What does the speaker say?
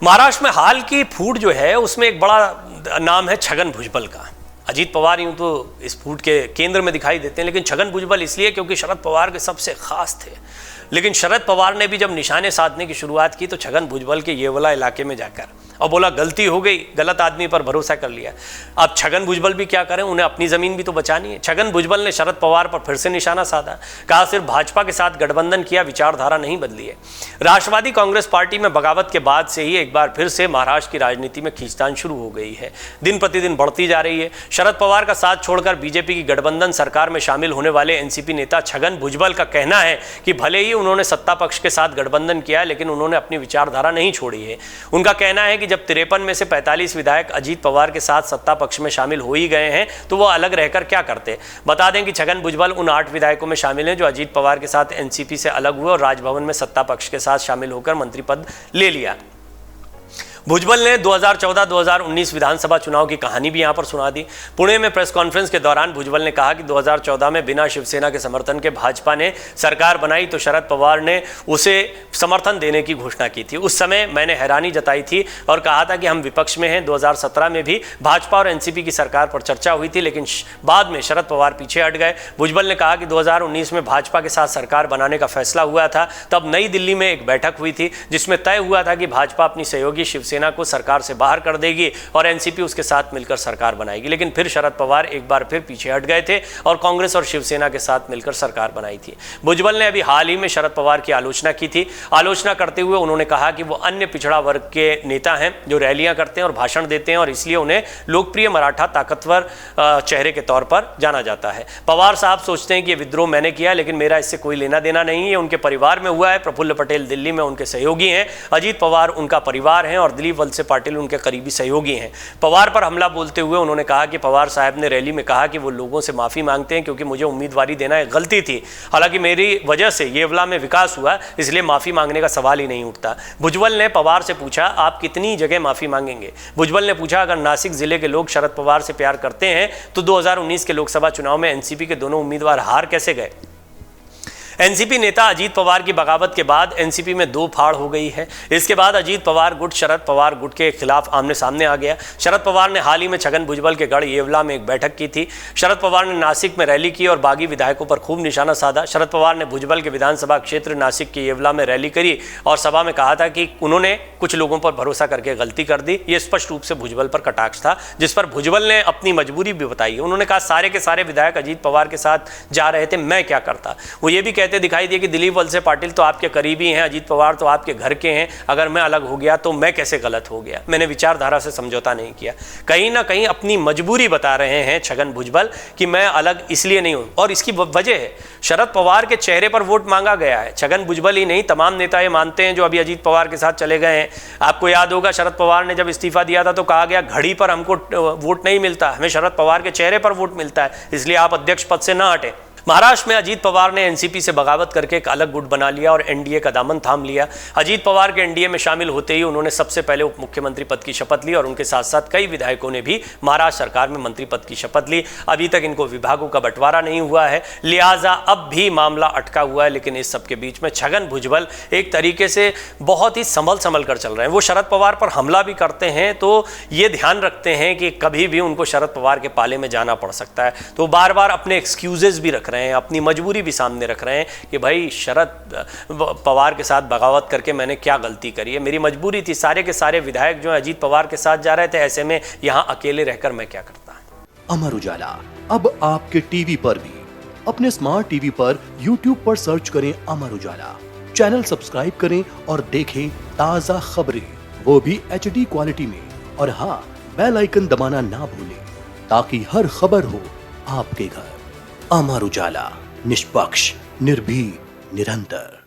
महाराष्ट्र में हाल की फूट जो है उसमें एक बड़ा नाम है छगन भुजबल का। अजीत पवार यूं तो इस फूट के केंद्र में दिखाई देते हैं, लेकिन छगन भुजबल इसलिए क्योंकि शरद पवार के सबसे खास थे। लेकिन शरद पवार ने भी जब निशाने साधने की शुरुआत की तो छगन भुजबल के ये वाला इलाके में जाकर और बोला गलती हो गई, गलत आदमी पर भरोसा कर लिया। अब छगन भुजबल भी क्या करें, उन्हें अपनी जमीन भी तो बचानी है। छगन भुजबल ने शरद पवार पर फिर से निशाना साधा, कहा सिर्फ भाजपा के साथ गठबंधन किया, विचारधारा नहीं बदली है। राष्ट्रवादी कांग्रेस पार्टी में बगावत के बाद से ही एक बार फिर से महाराष्ट्र की राजनीति में खींचतान शुरू हो गई है, दिन प्रतिदिन बढ़ती जा रही है। शरद पवार का साथ छोड़कर बीजेपी की गठबंधन सरकार में शामिल होने वाले एनसीपी नेता छगन भुजबल का कहना है कि भले ही उन्होंने सत्ता पक्ष के साथ गठबंधन किया है, लेकिन उन्होंने अपनी विचारधारा नहीं छोड़ी है। उनका कहना है कि जब 53 में से 45 विधायक अजीत पवार के साथ सत्ता पक्ष में शामिल हो ही गए हैं तो वो अलग रहकर क्या करते। बता दें कि छगन भुजबल उन 8 विधायकों में शामिल हैं जो अजीत पवार के साथ एनसीपी से अलग हुए और राजभवन में सत्ता पक्ष के साथ शामिल होकर मंत्री पद ले लिया। भुजबल ने 2014-2019 विधानसभा चुनाव की कहानी भी यहां पर सुना दी। पुणे में प्रेस कॉन्फ्रेंस के दौरान भुजबल ने कहा कि 2014 में बिना शिवसेना के समर्थन के भाजपा ने सरकार बनाई तो शरद पवार ने उसे समर्थन देने की घोषणा की थी। उस समय मैंने हैरानी जताई थी और कहा था कि हम विपक्ष में हैं। 2017 में भी भाजपा और एनसीपी की सरकार पर चर्चा हुई थी, लेकिन बाद में शरद पवार पीछे हट गए। भुजबल ने कहा कि 2019 में भाजपा के साथ सरकार बनाने का फैसला हुआ था, तब नई दिल्ली में एक बैठक हुई थी जिसमें तय हुआ था कि भाजपा अपनी सहयोगी शिवसेना को सरकार से बाहर कर देगी और एनसीपी उसके साथ मिलकर सरकार बनाएगी। लेकिन फिर शरद पवार एक बार फिर पीछे हट गए थे और कांग्रेस और शिवसेना के साथ मिलकर सरकार बनाई थी। भुजबल ने अभी हाल ही में शरद पवार की आलोचना की थी। आलोचना करते हुए उन्होंने कहा कि वो अन्य पिछड़ा वर्ग के नेता हैं जो रैलियां करते हैं और भाषण देते हैं और इसलिए उन्हें लोकप्रिय मराठा ताकतवर चेहरे के तौर पर जाना जाता है। पवार साहब सोचते हैं कि ये विद्रोह मैंने किया, लेकिन मेरा इससे कोई लेना देना नहीं है, उनके परिवार में हुआ है। प्रफुल्ल पटेल दिल्ली में उनके सहयोगी हैं, अजीत पवार उनका परिवार हैं और दिलीप वलसे पाटिल उनके करीबी सहयोगी हैं। पवार पर हमला बोलते हुए उन्होंने कहा कि पवार साहब ने रैली में कहा कि वो लोगों से माफी मांगते हैं क्योंकि मुझे उम्मीदवारी देना एक गलती थी, हालांकि मेरी वजह से येवला में विकास हुआ, इसलिए माफी मांगने का सवाल ही नहीं उठता। भुजबल ने पवार से पूछा आप कितनी जगह माफी मांगेंगे। भुजबल ने पूछा अगर नासिक जिले के लोग शरद पवार से प्यार करते हैं तो 2019 के लोकसभा चुनाव में एनसीपी के दोनों उम्मीदवार हार कैसे गए। एनसीपी नेता अजीत पवार की बगावत के बाद एनसीपी में 2 फाड़ हो गई है। इसके बाद अजीत पवार गुट शरद पवार गुट के खिलाफ आमने सामने आ गया। शरद पवार ने हाल ही में छगन भुजबल के गढ़ येवला में एक बैठक की थी। शरद पवार ने नासिक में रैली की और बागी विधायकों पर खूब निशाना साधा। शरद पवार ने भुजबल के विधानसभा क्षेत्र नासिक के येवला में रैली करी और सभा में कहा था कि उन्होंने कुछ लोगों पर भरोसा करके गलती कर दी। ये स्पष्ट रूप से भुजबल पर कटाक्ष था, जिस पर भुजबल ने अपनी मजबूरी भी बताई। उन्होंने कहा सारे के सारे विधायक अजीत पवार के साथ जा रहे थे, मैं क्या करता। वो ये भी कहते दिखाई दिए कि दिलीप वलसे पाटिल तो आपके करीबी हैं, अजीत पवार तो आपके घर के हैं, अगर मैं अलग हो गया तो मैं कैसे गलत हो गया, मैंने विचारधारा से समझौता नहीं किया। कहीं ना कहीं अपनी मजबूरी बता रहे हैं छगन भुजबल कि मैं अलग इसलिए नहीं हूं और इसकी वजह है शरद पवार के चेहरे पर वोट मांगा गया है। छगन भुजबल ही नहीं, तमाम नेता ये मानते हैं जो अभी अजीत पवार के साथ चले गए हैं। आपको याद होगा शरद पवार ने जब इस्तीफा दिया था तो कहा गया घड़ी पर हमको वोट नहीं मिलता, हमें शरद पवार के चेहरे पर वोट मिलता है, इसलिए आप अध्यक्ष पद से ना हटे। महाराष्ट्र में अजीत पवार ने एनसीपी से बगावत करके एक अलग गुट बना लिया और एनडीए का दामन थाम लिया। अजीत पवार के एनडीए में शामिल होते ही उन्होंने सबसे पहले उप मुख्यमंत्री पद की शपथ ली और उनके साथ साथ कई विधायकों ने भी महाराष्ट्र सरकार में मंत्री पद की शपथ ली। अभी तक इनको विभागों का बंटवारा नहीं हुआ है, लिहाजा अब भी मामला अटका हुआ है। लेकिन इस सबके बीच में छगन भुजबल एक तरीके से बहुत ही संभल कर चल रहे हैं। वो शरद पवार पर हमला भी करते हैं तो ये ध्यान रखते हैं कि कभी भी उनको शरद पवार के पाले में जाना पड़ सकता है, तो बार बार अपने एक्सक्यूजेस भी रख रहे हैं, अपनी मजबूरी भी सामने रख रहे हैं कि भाई शरद पवार के साथ बगावत करके मैंने क्या गलती करी है, मेरी मजबूरी थी। सारे के सारे विधायक जो अजीत पवार के साथ जा रहे थे, ऐसे में यहां अकेले रहकर मैं क्या करता। अमर उजाला अब आपके टीवी पर भी। अपने स्मार्ट टीवी पर यूट्यूब पर सर्च करें अमर उजाला, चैनल सब्सक्राइब करें और देखें ताजा खबरें, वो भी HD क्वालिटी में। और हाँ, बेल आइकन दबाना ना भूलें ताकि हर खबर हो आपके घर। अमर उजाला, निष्पक्ष, निर्भीक, निरंतर।